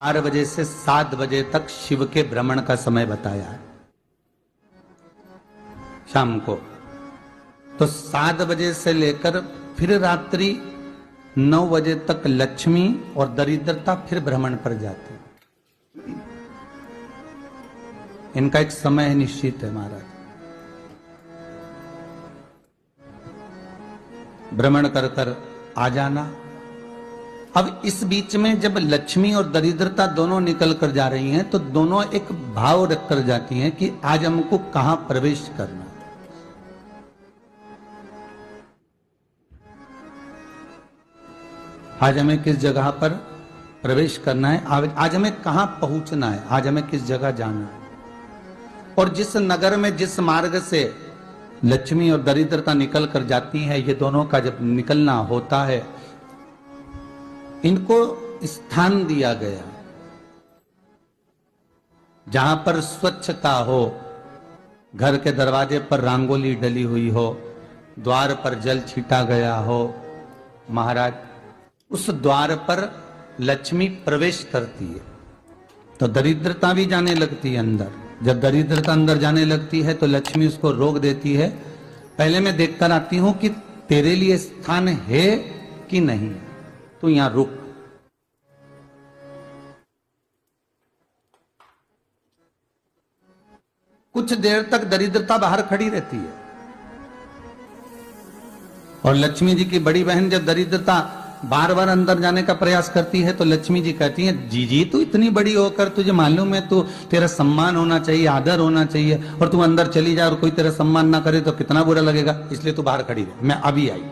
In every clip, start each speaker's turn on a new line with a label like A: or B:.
A: 4 बजे से 7 बजे तक शिव के भ्रमण का समय बताया है शाम को। तो 7 बजे से लेकर फिर रात्रि 9 बजे तक लक्ष्मी और दरिद्रता फिर भ्रमण पर जाती है। इनका एक समय निश्चित है महाराज। भ्रमण कर कर आ जाना। अब इस बीच में जब लक्ष्मी और दरिद्रता दोनों निकल कर जा रही हैं तो दोनों एक भाव रख कर जाती हैं कि आज हमको कहां प्रवेश करना है। आज हमें किस जगह पर प्रवेश करना है, आज हमें कहां पहुंचना है, आज हमें किस जगह जाना है। और जिस नगर में जिस मार्ग से लक्ष्मी और दरिद्रता निकल कर जाती है, ये दोनों का जब निकलना होता है, इनको स्थान दिया गया जहां पर स्वच्छता हो, घर के दरवाजे पर रंगोली डली हुई हो, द्वार पर जल छीटा गया हो। महाराज उस द्वार पर लक्ष्मी प्रवेश करती है तो दरिद्रता भी जाने लगती है अंदर। जब दरिद्रता अंदर जाने लगती है तो लक्ष्मी उसको रोक देती है। पहले मैं देखकर आती हूं कि तेरे लिए स्थान है कि नहीं, तू यहां रुक। कुछ देर तक दरिद्रता बाहर खड़ी रहती है और लक्ष्मी जी की बड़ी बहन जब दरिद्रता बार बार अंदर जाने का प्रयास करती है तो लक्ष्मी जी कहती हैं, जी तू इतनी बड़ी होकर तुझे मालूम है तू तेरा सम्मान होना चाहिए, आदर होना चाहिए, और तू अंदर चली जाए और कोई तेरा सम्मान ना करे तो कितना बुरा लगेगा, इसलिए तू बाहर खड़ी रहे। मैं अभी आई।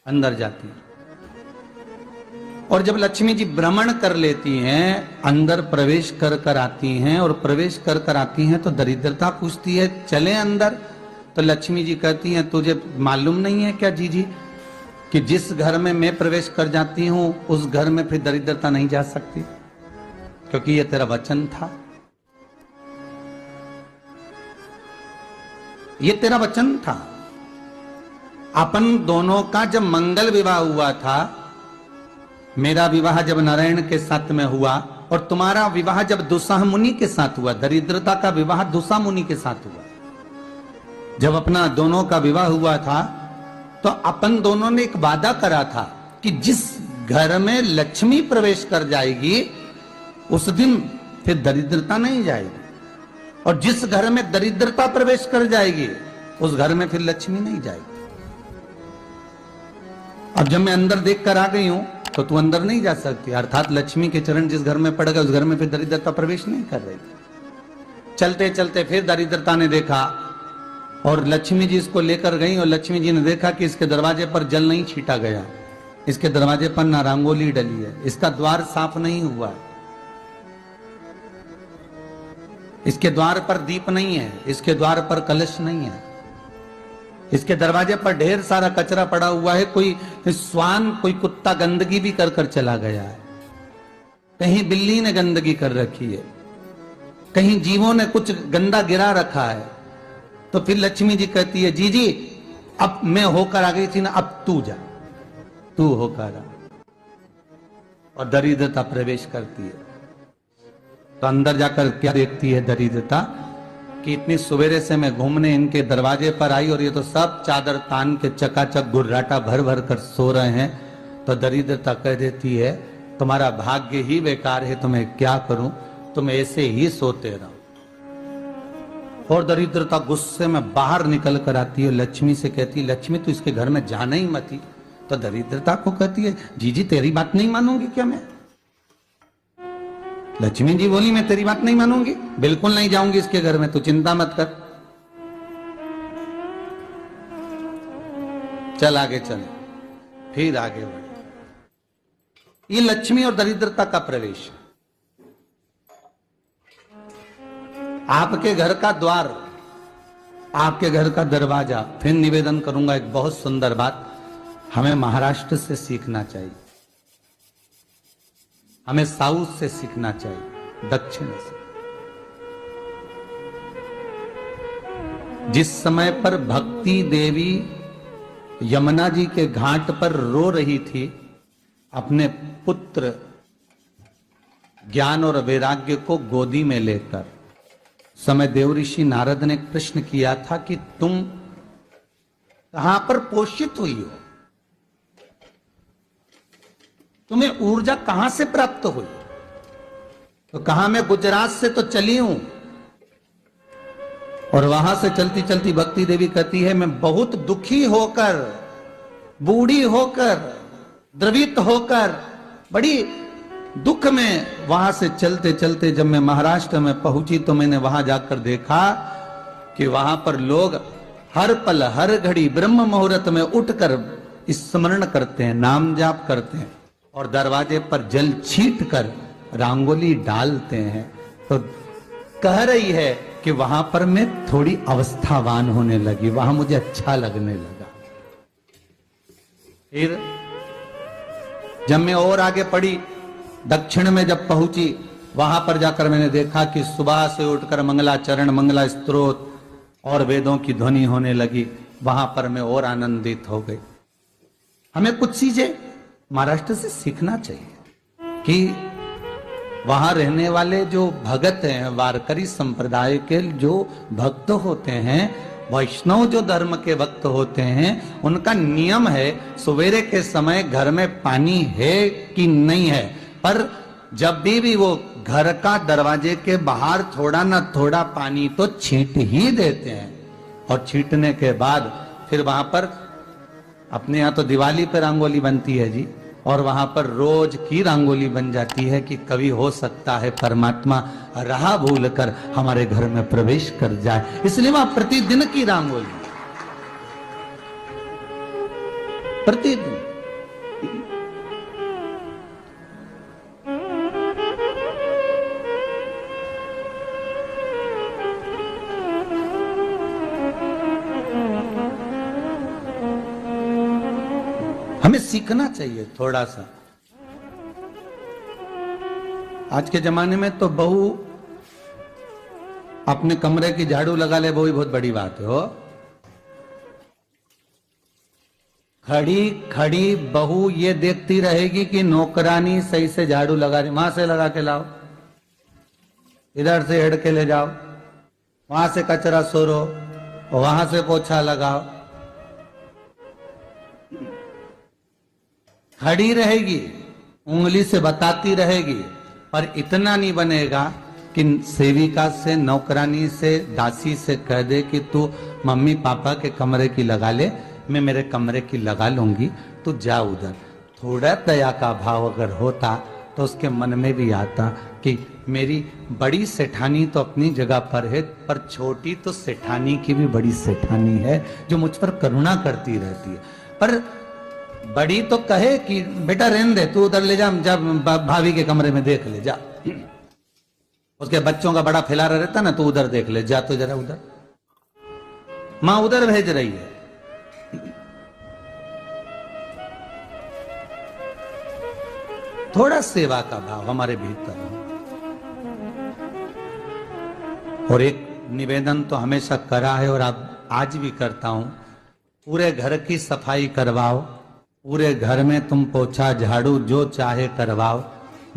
A: अंदर जाती है और जब लक्ष्मी जी भ्रमण कर लेती हैं, अंदर प्रवेश कर कर आती हैं और प्रवेश कर कर आती हैं तो दरिद्रता पूछती है चले अंदर। तो लक्ष्मी जी कहती हैं, तुझे मालूम नहीं है क्या जीजी कि जिस घर में मैं प्रवेश कर जाती हूं उस घर में फिर दरिद्रता नहीं जा सकती, क्योंकि यह तेरा वचन था, ये तेरा वचन था। अपन दोनों का जब मंगल विवाह हुआ था, मेरा विवाह जब नारायण के साथ में हुआ और तुम्हारा विवाह जब दुस्साह मुनि के साथ हुआ, दरिद्रता का विवाह दुस्साह मुनि के साथ हुआ। जब अपना दोनों का विवाह हुआ था तो अपन दोनों ने एक वादा करा था कि जिस घर में लक्ष्मी प्रवेश कर जाएगी उस दिन फिर दरिद्रता नहीं जाएगी, और जिस घर में दरिद्रता प्रवेश कर जाएगी उस घर में फिर लक्ष्मी नहीं जाएगी। अब जब मैं अंदर देख कर आ गई हूं तो तू अंदर नहीं जा सकती, अर्थात लक्ष्मी के चरण जिस घर में पड़ गए उस घर में फिर दरिद्रता प्रवेश नहीं कर रही। चलते चलते फिर दरिद्रता ने देखा और लक्ष्मी जी इसको लेकर गई और लक्ष्मी जी ने देखा कि इसके दरवाजे पर जल नहीं छीटा गया, इसके दरवाजे पर ना रंगोली डली है, इसका द्वार साफ नहीं हुआ, इसके द्वार पर दीप नहीं है, इसके द्वार पर कलश नहीं है, इसके दरवाजे पर ढेर सारा कचरा पड़ा हुआ है, कोई स्वान कोई कुत्ता गंदगी भी कर कर चला गया है, कहीं बिल्ली ने गंदगी कर रखी है, कहीं जीवों ने कुछ गंदा गिरा रखा है। तो फिर लक्ष्मी जी कहती है, जी अब मैं होकर आ गई थी ना, अब तू जा, तू होकर आ। और दरिद्रता प्रवेश करती है तो अंदर जाकर क्या देखती है दरिद्रता कि इतनी सवेरे से मैं घूमने इनके दरवाजे पर आई और ये तो सब चादर तान के चकाचक गुर्राटा भर भर कर सो रहे हैं। तो दरिद्रता कह देती है, तुम्हारा भाग्य ही बेकार है, तुम्हें क्या करूं, तुम ऐसे ही सोते रहो। और दरिद्रता गुस्से में बाहर निकल कर आती है, लक्ष्मी से कहती है, लक्ष्मी तू इसके घर में जाना ही मत ही। तो दरिद्रता को कहती है, जी तेरी बात नहीं मानूंगी क्या मैं? लक्ष्मी जी बोली, मैं तेरी बात नहीं मानूंगी, बिल्कुल नहीं जाऊंगी इसके घर में, तू चिंता मत कर, चल आगे चल। फिर आगे बढ़े। ये लक्ष्मी और दरिद्रता का प्रवेश। आपके घर का द्वार, आपके घर का दरवाजा। फिर निवेदन करूंगा एक बहुत सुंदर बात, हमें महाराष्ट्र से सीखना चाहिए, हमें साउथ से सीखना चाहिए, दक्षिण से। जिस समय पर भक्ति देवी यमुना जी के घाट पर रो रही थी अपने पुत्र ज्ञान और वैराग्य को गोदी में लेकर समय देव ऋषि नारद ने प्रश्न किया था कि तुम कहां पर पोषित हुई हो, तुम्हें ऊर्जा कहां से प्राप्त हुई? तो कहा मैं गुजरात से तो चली हूं। और वहां से चलती चलती भक्ति देवी कहती है मैं बहुत दुखी होकर, बूढ़ी होकर, द्रवित होकर, बड़ी दुख में वहां से चलते चलते जब मैं महाराष्ट्र में पहुंची तो मैंने वहां जाकर देखा कि वहां पर लोग हर पल हर घड़ी ब्रह्म मुहूर्त में उठकर स्मरण करते हैं, नाम जाप करते हैं और दरवाजे पर जल छीट कर रंगोली डालते हैं। तो कह रही है कि वहां पर मैं थोड़ी अवस्थावान होने लगी, वहां मुझे अच्छा लगने लगा। फिर जब मैं और आगे पड़ी, दक्षिण में जब पहुंची, वहां पर जाकर मैंने देखा कि सुबह से उठकर मंगलाचरण, मंगला स्तोत्र और वेदों की ध्वनि होने लगी। वहां पर मैं और आनंदित हो गई। हमें कुछ चीजें महाराष्ट्र से सीखना चाहिए कि वहां रहने वाले जो भगत हैं, वारकरी संप्रदाय के जो भक्त होते हैं, वैष्णव जो धर्म के भक्त होते हैं, उनका नियम है सवेरे के समय घर में पानी है कि नहीं है, पर जब भी वो घर का दरवाजे के बाहर थोड़ा ना थोड़ा पानी तो छींट ही देते हैं। और छींटने के बाद फिर वहां पर अपने यहाँ तो दिवाली पर रंगोली बनती है जी, और वहां पर रोज की रंगोली बन जाती है कि कभी हो सकता है परमात्मा राह भूल कर हमारे घर में प्रवेश कर जाए, इसलिए वहां प्रतिदिन की रंगोली, प्रतिदिन। हमें सीखना चाहिए थोड़ा सा। आज के जमाने में तो बहू अपने कमरे की झाड़ू लगा ले, वो ही बहुत बड़ी बात है हो। खड़ी खड़ी बहू ये देखती रहेगी कि नौकरानी सही से झाड़ू लगा रही, वहां से लगा के लाओ, इधर से हेड के ले जाओ, वहां से कचरा सोरो, वहां से पोछा लगाओ। खड़ी रहेगी, उंगली से बताती रहेगी, पर इतना नहीं बनेगा कि सेविका से, नौकरानी से, दासी से कह दे कि तू मम्मी पापा के कमरे की लगा ले, मैं मेरे कमरे की लगा लूंगी, तू जा उधर। थोड़ा दया का भाव अगर होता तो उसके मन में भी आता कि मेरी बड़ी सेठानी तो अपनी जगह पर है, पर छोटी तो सेठानी की भी बड़ी सेठानी है जो मुझ पर करुणा करती रहती है। पर बड़ी तो कहे कि बेटा रहने दे, तू उधर ले जा, जब भाभी के कमरे में देख ले जा। उसके बच्चों का बड़ा फैलारा रहता ना, तू उधर देख ले जा, तो जरा उधर, मां उधर भेज रही है। थोड़ा सेवा का भाव हमारे भीतर हो। और एक निवेदन तो हमेशा करा है और अब आज भी करता हूं, पूरे घर की सफाई करवाओ, पूरे घर में तुम पोछा झाड़ू जो चाहे करवाओ,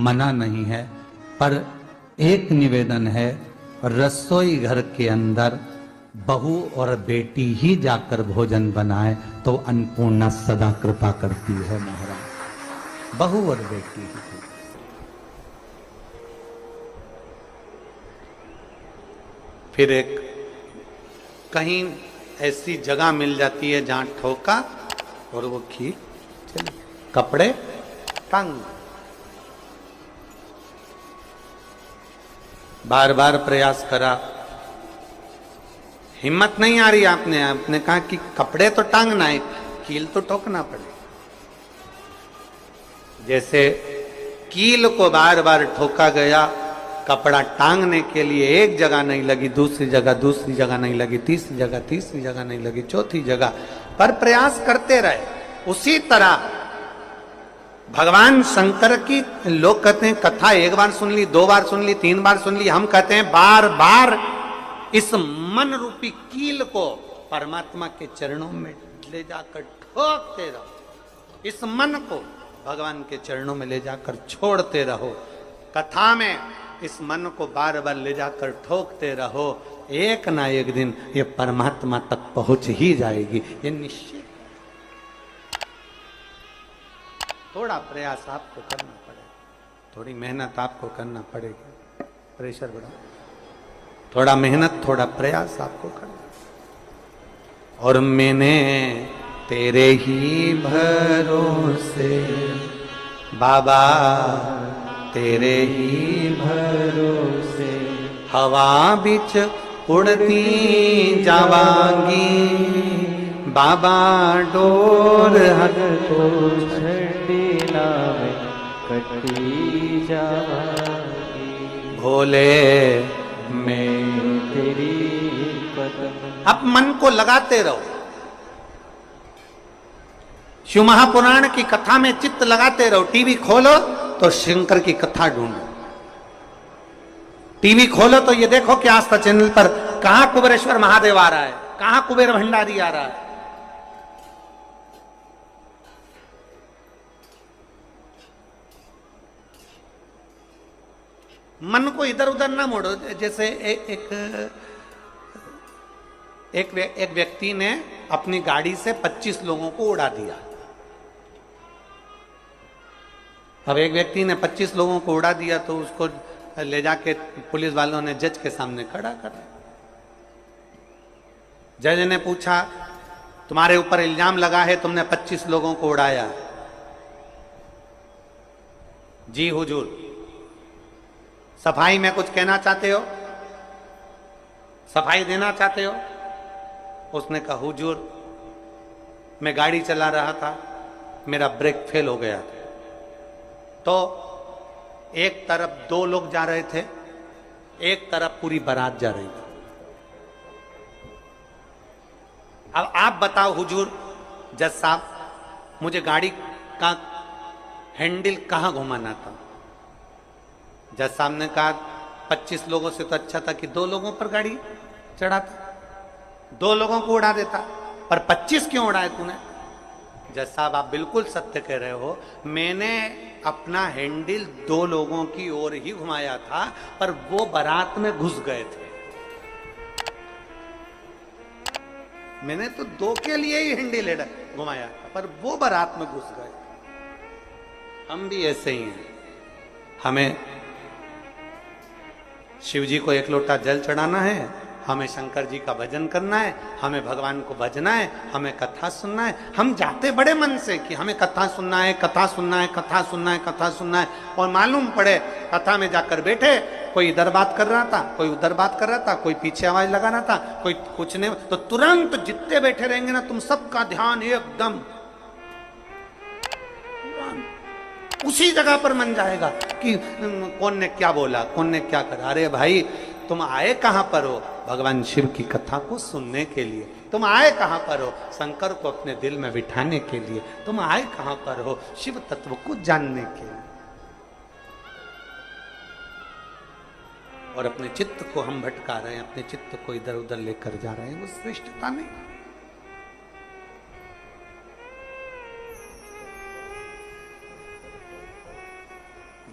A: मना नहीं है। पर एक निवेदन है, रसोई घर के अंदर बहू और बेटी ही जाकर भोजन बनाए तो अन्नपूर्णा सदा कृपा करती है महाराज। बहू और बेटी ही। फिर एक कहीं ऐसी जगह मिल जाती है जहां ठोका और वो खींच, कपड़े टांग, बार बार प्रयास करा, हिम्मत नहीं आ रही। आपने कहा कि कपड़े तो टांगना है, कील तो ठोकना पड़े। जैसे कील को बार बार ठोका गया, कपड़ा टांगने के लिए एक जगह नहीं लगी, दूसरी जगह नहीं लगी, तीसरी जगह नहीं लगी, चौथी जगह पर प्रयास करते रहे। उसी तरह भगवान शंकर की, लोग कहते हैं कथा एक बार सुन ली, 2 बार सुन ली, 3 बार सुन ली, हम कहते हैं बार बार इस मन रूपी कील को परमात्मा के चरणों में ले जाकर ठोकते रहो। इस मन को भगवान के चरणों में ले जाकर छोड़ते रहो। कथा में इस मन को बार बार ले जाकर ठोकते रहो, एक ना एक दिन ये परमात्मा तक पहुंच ही जाएगी, ये निश्चित। थोड़ा प्रयास आपको करना पड़ेगा, थोड़ी मेहनत आपको करना पड़ेगी। प्रेशर बढ़ा, थोड़ा मेहनत, थोड़ा प्रयास आपको करना। और मैंने तेरे ही भरोसे बाबा, तेरे ही भरोसे हवा बिच उड़ती जावांगी बाबा, डोर हर तो छड़ीला में कटी जावांगी भोले मैं तेरी कदम। अब मन को लगाते रहो, शिव महापुराण की कथा में चित्त लगाते रहो। टीवी खोलो तो शंकर की कथा ढूंढो, टीवी खोलो तो ये देखो कि आस्था चैनल पर कहां कुबेरेश्वर महादेव आ रहा है, कहां कुबेर भंडारी आ रहा है। मन को इधर उधर ना मोड़ो। जैसे एक व्यक्ति ने अपनी गाड़ी से 25 लोगों को उड़ा दिया। अब एक व्यक्ति ने 25 लोगों को उड़ा दिया तो उसको ले जाके पुलिस वालों ने जज के सामने खड़ा कर दिया। जज ने पूछा, तुम्हारे ऊपर इल्जाम लगा है तुमने 25 लोगों को उड़ाया। जी हुजूर, सफाई में कुछ कहना चाहते हो, सफाई देना चाहते हो? उसने कहा, हुजूर मैं गाड़ी चला रहा था, मेरा ब्रेक फेल हो गया था, तो एक तरफ 2 लोग जा रहे थे, एक तरफ पूरी बारात जा रही थी। अब आप बताओ हुजूर, जज साहब, मुझे गाड़ी का हैंडल कहां घुमाना था? जज साहब ने कहा, 25 लोगों से तो अच्छा था कि 2 लोगों पर गाड़ी चढ़ाता, 2 लोगों को उड़ा देता, पर 25 क्यों उड़ाए तूने? जज साहब, आप बिल्कुल सत्य कह रहे हो, मैंने अपना हैंडल 2 लोगों की ओर ही घुमाया था, पर वो बारात में घुस गए थे। मैंने तो 2 के लिए ही हैंडल घुमाया था, पर वो बारात में घुस गए। हम भी ऐसे ही हैं। हमें शिव जी को 1 लोटा जल चढ़ाना है, हमें शंकर जी का भजन करना है, हमें भगवान को भजना है, हमें कथा सुनना है। हम जाते बड़े मन से कि हमें कथा सुनना है, कथा सुनना है, कथा सुनना है, कथा सुनना है, और मालूम पड़े कथा में जाकर बैठे, कोई इधर बात कर रहा था, कोई उधर बात कर रहा था, कोई पीछे आवाज लगा रहा था, कोई कुछ नहीं, तो तुरंत जितने बैठे रहेंगे ना, तुम सबका ध्यान एकदम उसी जगह पर मन जाएगा कि कौन ने क्या बोला, कौन ने क्या करा। अरे भाई, तुम आए कहां पर हो? भगवान शिव की कथा को सुनने के लिए। तुम आए कहां पर हो? शंकर को अपने दिल में बिठाने के लिए। तुम आए कहां पर हो? शिव तत्व को जानने के लिए। और अपने चित्त को हम भटका रहे हैं, अपने चित्त को इधर उधर लेकर जा रहे हैं, वो श्रेष्ठता नहीं।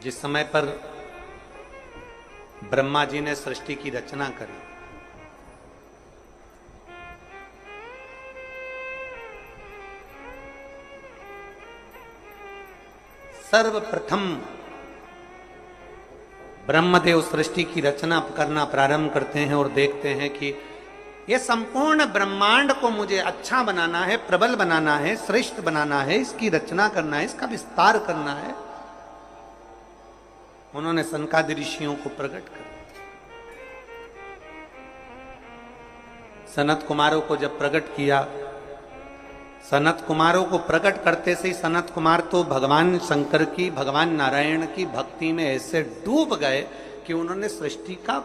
A: जिस समय पर ब्रह्मा जी ने सृष्टि की रचना करी, सर्वप्रथम ब्रह्मदेव सृष्टि की रचना करना प्रारंभ करते हैं और देखते हैं कि यह संपूर्ण ब्रह्मांड को मुझे अच्छा बनाना है, प्रबल बनाना है, श्रेष्ठ बनाना है, इसकी रचना करना है, इसका विस्तार करना है। उन्होंने सनकादि ऋषियों को प्रकट कर, सनत कुमारों को जब प्रकट किया, सनत कुमारों को प्रकट करते से ही सनत कुमार तो भगवान शंकर की, भगवान नारायण की भक्ति में ऐसे डूब गए कि उन्होंने सृष्टि का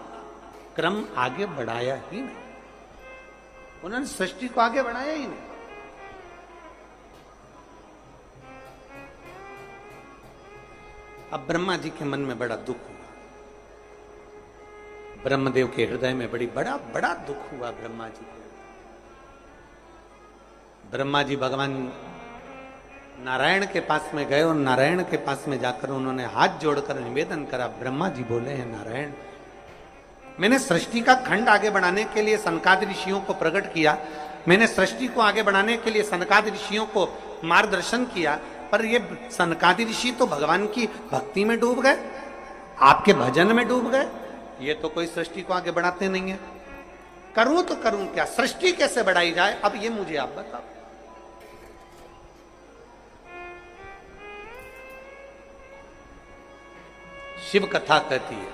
A: क्रम आगे बढ़ाया ही नहीं। उन्होंने सृष्टि को आगे बढ़ाया ही नहीं। अब ब्रह्मा जी के मन में बड़ा दुख हुआ, ब्रह्मदेव के हृदय में बड़ा बड़ा दुख हुआ ब्रह्मा जी को। ब्रह्मा जी भगवान नारायण के पास में गए और नारायण के पास में जाकर उन्होंने हाथ जोड़कर निवेदन करा। ब्रह्मा जी बोले हैं, नारायण, मैंने सृष्टि का खंड आगे बढ़ाने के लिए सनकादि ऋषियों को प्रकट किया, मैंने सृष्टि को आगे बढ़ाने के लिए सनकादि ऋषियों को मार्गदर्शन किया, पर ये सनकादि ऋषि तो भगवान की भक्ति में डूब गए, आपके भजन में डूब गए, ये तो कोई सृष्टि को आगे बढ़ाते नहीं है। करूं तो करूं क्या, सृष्टि कैसे बढ़ाई जाए, अब ये मुझे आप बताओ। शिव कथा कहती है,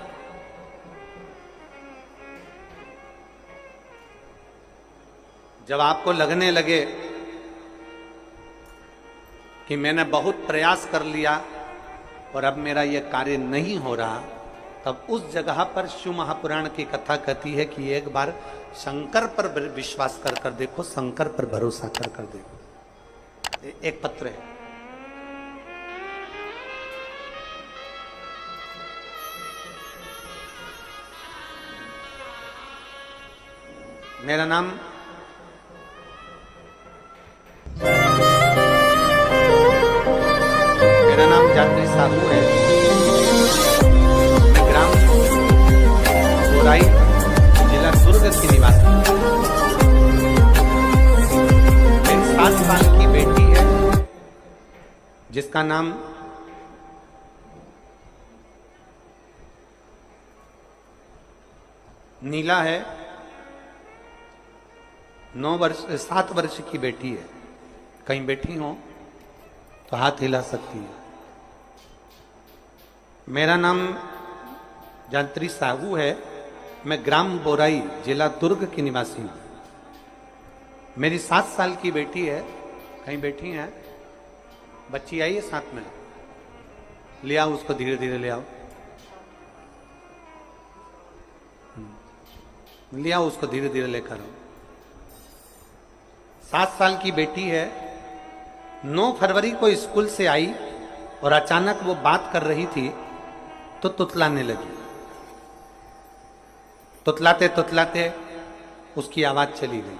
A: जब आपको लगने लगे कि मैंने बहुत प्रयास कर लिया और अब मेरा यह कार्य नहीं हो रहा, तब उस जगह पर शिव महापुराण की कथा कहती है कि एक बार शंकर पर विश्वास कर देखो, शंकर पर भरोसा कर देखो। एक पत्र है, मेरा नाम जात्री साहू है, ग्राम बोराई, जिला दुर्ग की निवासी। मेरी 7 साल की बेटी है जिसका नाम नीला है। 7 वर्ष की बेटी है। कहीं बैठी हो तो हाथ हिला सकती है। मेरा नाम जात्री साहू है, मैं ग्राम बोराई, जिला दुर्ग की निवासी हूं। मेरी 7 साल की बेटी है, कहीं बैठी है, बच्ची आई है साथ में, ले आओ उसको, धीरे धीरे ले आओ, ले आओ उसको, धीरे धीरे लेकर आओ। 7 साल की बेटी है, 9 फरवरी को स्कूल से आई और अचानक वो बात कर रही थी तो तुतलाने लगी। तुतलाते तुतलाते उसकी आवाज चली गई,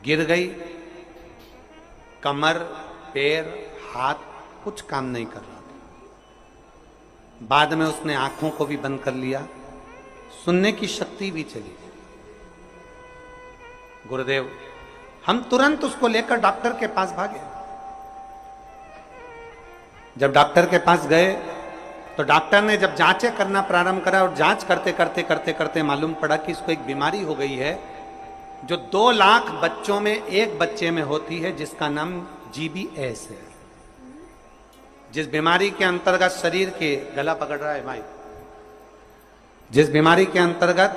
A: गिर गई, कमर, पैर, हाथ कुछ काम नहीं कर रहा था। बाद में उसने आंखों को भी बंद कर लिया, सुनने की शक्ति भी चली गई। गुरुदेव, हम तुरंत उसको लेकर डॉक्टर के पास भागे। जब डॉक्टर के पास गए तो डॉक्टर ने जब जांचें करना प्रारंभ करा और जांच करते करते करते करते मालूम पड़ा कि इसको एक बीमारी हो गई है जो 2 लाख बच्चों में एक बच्चे में होती है, जिसका नाम GBS है। जिस बीमारी के अंतर्गत शरीर के, गला पकड़ रहा है भाई, जिस बीमारी के अंतर्गत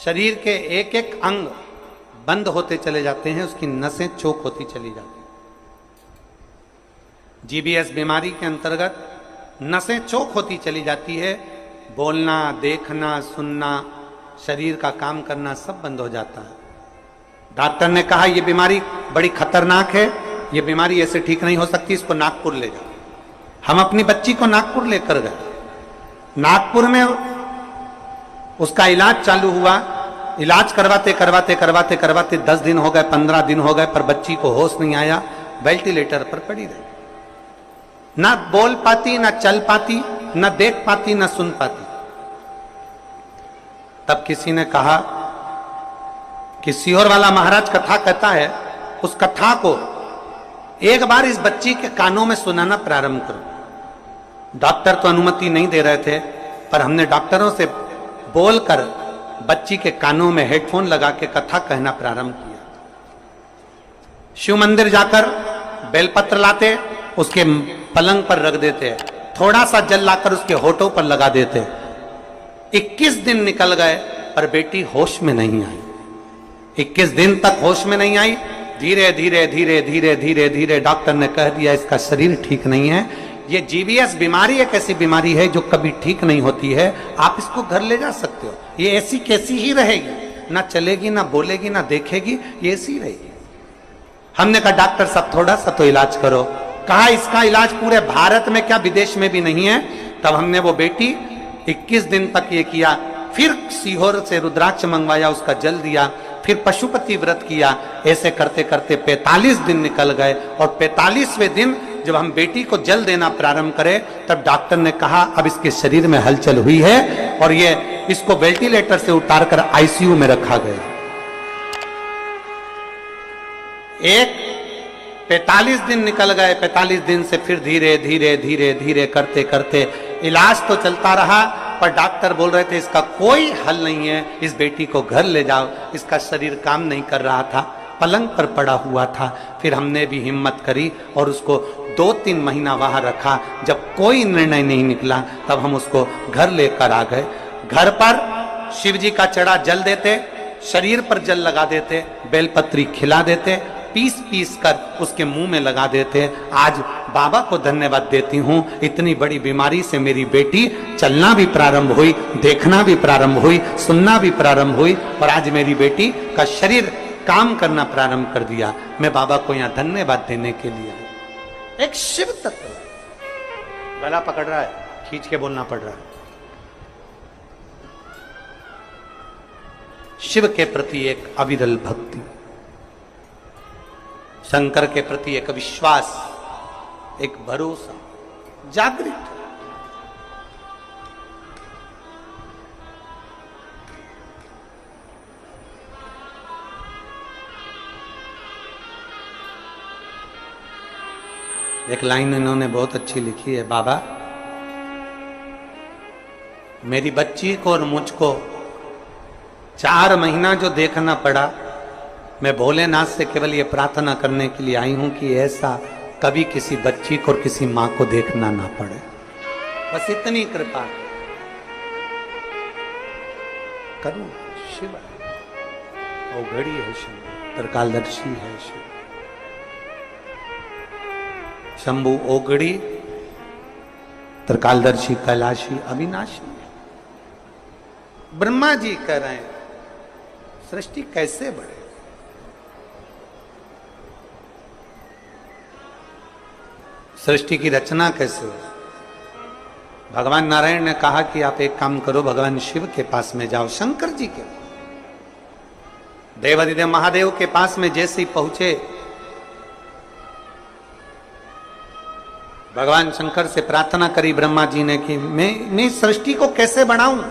A: शरीर के एक एक अंग बंद होते चले जाते हैं, उसकी नसें चोक होती चली जाती हैं। GBS बीमारी के अंतर्गत नसें चोक होती चली जाती है, बोलना, देखना, सुनना, शरीर का काम करना सब बंद हो जाता है। डॉक्टर ने कहा यह बीमारी बड़ी खतरनाक है, यह बीमारी ऐसे ठीक नहीं हो सकती, इसको नागपुर ले जाओ। हम अपनी बच्ची को नागपुर लेकर गए। नागपुर में उसका इलाज चालू हुआ। इलाज करवाते करवाते करवाते करवाते 10 दिन हो गए, 15 दिन हो गए, पर बच्ची को होश नहीं आया, वेंटिलेटर पर पड़ी रही। ना बोल पाती, ना चल पाती, ना देख पाती, ना सुन पाती। तब किसी ने कहा कि सीहोर वाला महाराज कथा कहता है, उस कथा को एक बार इस बच्ची के कानों में सुनाना प्रारंभ करो। डॉक्टर तो अनुमति नहीं दे रहे थे, पर हमने डॉक्टरों से बोलकर बच्ची के कानों में हेडफोन लगा के कथा कहना प्रारंभ किया। शिव मंदिर जाकर बेलपत्र लाते, उसके पलंग पर रख देते, थोड़ा सा जल लाकर उसके होठों पर लगा देते। 21 दिन निकल गए पर बेटी होश में नहीं आई। 21 दिन तक होश में नहीं आई। धीरे धीरे धीरे धीरे धीरे धीरे डॉक्टर ने कह दिया इसका शरीर ठीक नहीं है, ये GBS बीमारी एक ऐसी बीमारी है जो कभी ठीक नहीं होती है, आप इसको घर ले जा सकते हो, ये ऐसी कैसी ही रहेगी, ना चलेगी, ना बोलेगी, ना देखेगी, ये ऐसी रहेगी। हमने कहा डॉक्टर साहब थोड़ा सा तो इलाज करो। कहा इसका इलाज पूरे भारत में क्या विदेश में भी नहीं है। तब हमने वो बेटी 21 दिन तक ये किया, फिर सीहोर से रुद्राक्ष मंगवाया, उसका जल दिया, फिर पशुपति व्रत किया। ऐसे करते करते 45 दिन निकल गए और 45वें दिन जब हम बेटी को जल देना प्रारंभ करें तब डॉक्टर ने कहा अब इसके शरीर में हलचल हुई है और ये इसको वेंटिलेटर से उतारकर आईसीयू में रखा गया। एक 45 दिन निकल गए। 45 दिन से फिर धीरे धीरे धीरे धीरे करते करते इलाज तो चलता रहा, पर डॉक्टर बोल रहे थे इसका कोई हल नहीं है, इस बेटी को घर ले जाओ। इसका शरीर काम नहीं कर रहा था, पलंग पर पड़ा हुआ था। फिर हमने भी हिम्मत करी और उसको 2-3 महीना वहां रखा। जब कोई निर्णय नहीं निकला तब हम उसको घर लेकर आ गए। घर पर शिव जी का चढ़ा जल देते, शरीर पर जल लगा देते, बेलपत्री खिला देते, पीस पीस कर उसके मुंह में लगा देते। आज बाबा को धन्यवाद देती हूँ, इतनी बड़ी बीमारी से मेरी बेटी चलना भी प्रारंभ हुई, देखना भी प्रारंभ हुई, सुनना भी प्रारंभ हुई और आज मेरी बेटी का शरीर काम करना प्रारंभ कर दिया। मैं बाबा को यहाँ धन्यवाद देने के लिए, एक शिव तत्व गला पकड़ रहा है, खींच के बोलना पड़ रहा है। शिव के प्रति एक अविरल भक्ति, शंकर के प्रति एक विश्वास, एक भरोसा जागृत। एक लाइन इन्होंने बहुत अच्छी लिखी है, बाबा मेरी बच्ची को और मुझको 4 महीना जो देखना पड़ा, मैं भोलेनाथ से केवल ये प्रार्थना करने के लिए आई हूं कि ऐसा कभी किसी बच्ची को और किसी मां को देखना ना पड़े। बस इतनी कृपा करूं। शिव ओघड़ी है, शिव त्रिकालदर्शी है, शिव शंभु ओघड़ी त्रिकालदर्शी कैलाशी अविनाशी। ब्रह्मा जी कह रहे हैं सृष्टि कैसे बढ़े, सृष्टि की रचना कैसे हो। भगवान नारायण ने कहा कि आप एक काम करो, भगवान शिव के पास में जाओ, शंकर जी के देवादिदेव महादेव के पास में जैसे ही पहुंचे, भगवान शंकर से प्रार्थना करी ब्रह्मा जी ने कि मैं सृष्टि को कैसे बढ़ाऊं,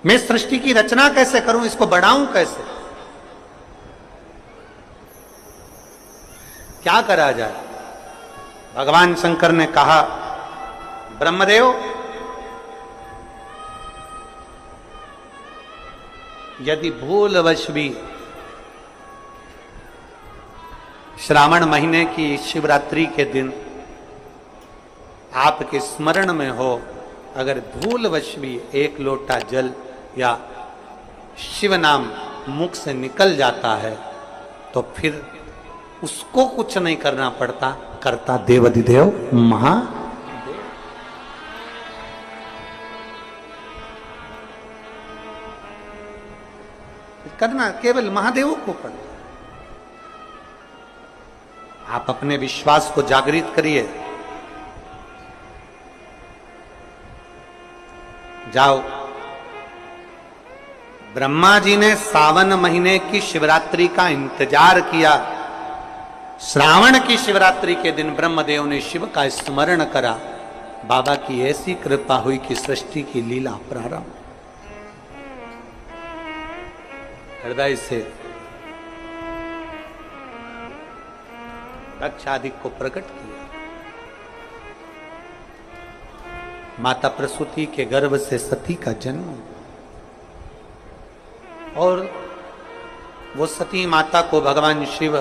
A: मैं सृष्टि की रचना कैसे करूं, इसको बढ़ाऊं कैसे, क्या करा जाए। भगवान शंकर ने कहा ब्रह्मदेव यदि भूलवश भी श्रावण महीने की शिवरात्रि के दिन आपके स्मरण में हो, अगर भूलवश भी 1 लोटा जल या शिव नाम मुख से निकल जाता है तो फिर उसको कुछ नहीं करना पड़ता, करता देवाधिदेव महादेव। करना केवल महादेव को पड़ता। आप अपने विश्वास को जागृत करिए, जाओ। ब्रह्मा जी ने सावन महीने की शिवरात्रि का इंतजार किया। श्रावण की शिवरात्रि के दिन ब्रह्मदेव ने शिव का स्मरण करा। बाबा की ऐसी कृपा हुई कि सृष्टि की लीला प्रारंभ। हृदय से दक्षादिक को प्रकट किया। माता प्रसूति के गर्भ से सती का जन्म, और वो सती माता को भगवान शिव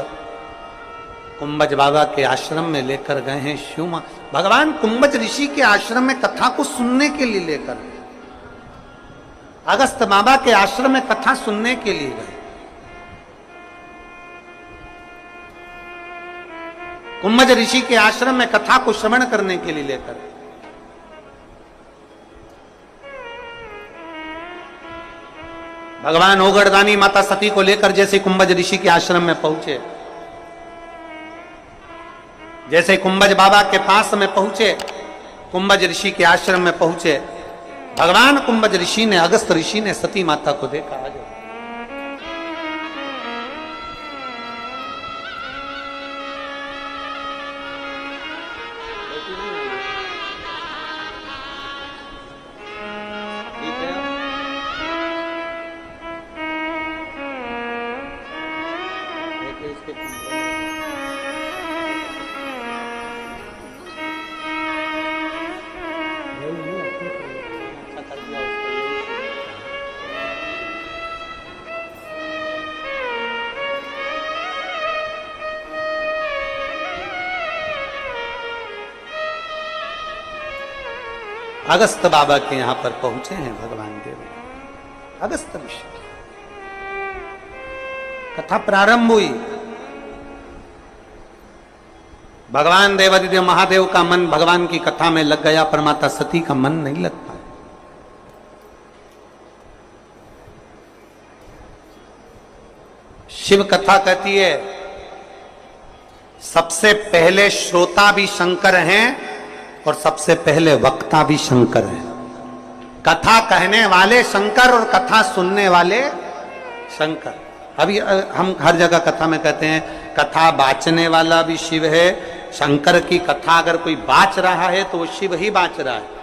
A: कुंभज बाबा के आश्रम में लेकर गए हैं। शिव मां भगवान कुंभज ऋषि के आश्रम में कथा को सुनने के लिए लेकर, अगस्त बाबा के आश्रम में कथा सुनने के लिए गए। कुंभज ऋषि के आश्रम में कथा को श्रवण करने के लिए लेकर, भगवान ओगड़दानी माता सती को लेकर जैसे कुंभज ऋषि के आश्रम में पहुंचे, जैसे कुंभज बाबा के पास में पहुंचे, कुंभज ऋषि के आश्रम में पहुंचे, भगवान कुंभज ऋषि ने, अगस्त ऋषि ने सती माता को देखा। आ जाओ। अगस्त बाबा के यहां पर पहुंचे हैं भगवान देव। अगस्त ऋषि कथा प्रारंभ हुई। भगवान देवादिदेव महादेव का मन भगवान की कथा में लग गया, पर माता सती का मन नहीं लग पाया। शिव कथा कहती है सबसे पहले श्रोता भी शंकर हैं और सबसे पहले वक्ता भी शंकर हैं। कथा कहने वाले शंकर और कथा सुनने वाले शंकर। अभी हम हर जगह कथा में कहते हैं कथा बाचने वाला भी शिव है। शंकर की कथा अगर कोई बाच रहा है तो वो शिव ही बाच रहा है।